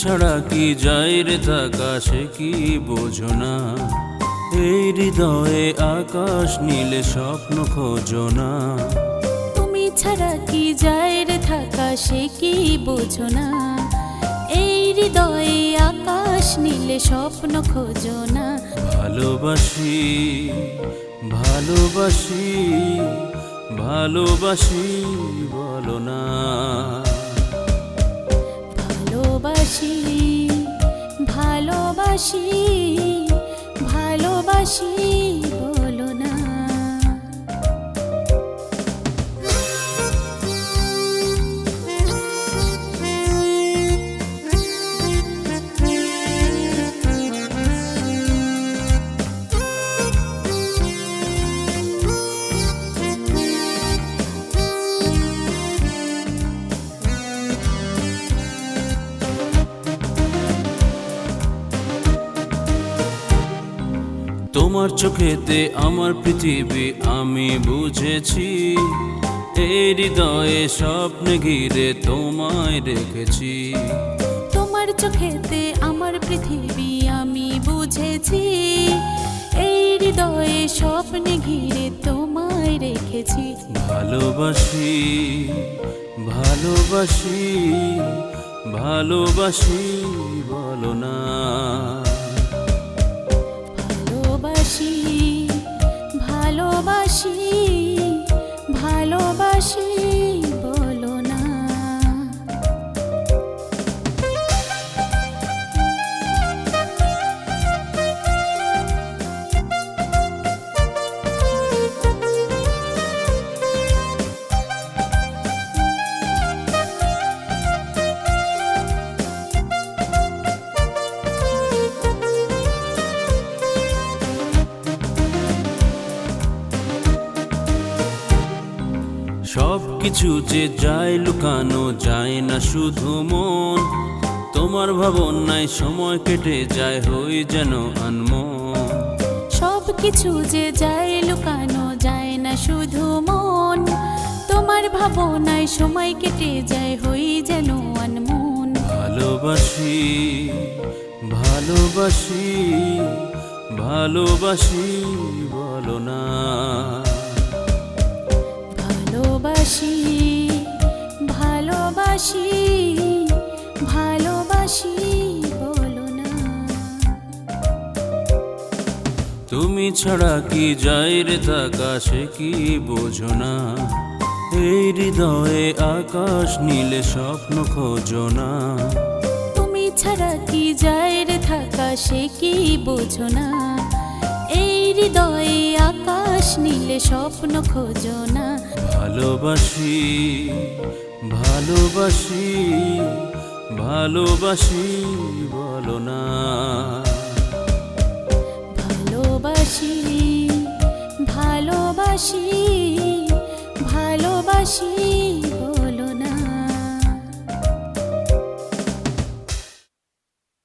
ছাড়া কি যায় রে থাকা সে কি বোঝো না। এই হৃদয়ে আকাশ নীলে স্বপ্ন খোঁজো না। তুমি ছাড়া কি যায় রে থাকা সে কি বোঝো না। এই হৃদয়ে আকাশ নীলে স্বপ্ন খোঁজো না। ভালোবাসি ভালোবাসি ভালোবাসি বলো না। ভালোবাসি ভালোবাসি ভালোবাসি বলো না। তোমার চোখেতে আমার পৃথিবী আমি বুঝেছি। এই হৃদয়ে স্বপ্নে ঘিরে তোমায় রেখেছি। তোমার চোখেতে আমার পৃথিবী আমি বুঝেছি। এই হৃদয়ে স্বপ্নে ঘিরে তোমায় রেখেছি। ভালোবাসি ভালোবাসি ভালোবাসি বলো না। ভালোবাসি ভালোবাসি ভালোবাসি বলো না। সব কিছু যে যায় লুকানো যায় না শুধু মন। তোমার ভাবনায় সময় কেটে যায় হই যেন আনমন। সব কিছু যে যায় লুকানো যায় না শুধু মন। তোমার ভাবনায় সময় কেটে যায় হই যেন আনমন। ভালোবাসি ভালোবাসি ভালোবাসি বলো না। ভালোবাসি ভালোবাসি ভালোবাসি বলো না। তুমি ছাড়া কি যায় রে থাকা সে কি বোঝো না। এই হৃদয়ে আকাশ নীলে স্বপ্ন খোঁজো না। তুমি ছাড়া কি যায় রে থাকা সে কি বোঝো না। এই হৃদয়ে আকাশ নীলে স্বপ্ন খোঁজো না। ভালোবাসি ভালোবাসি ভালোবাসি বলো না। ভালোবাসি ভালোবাসি ভালোবাসি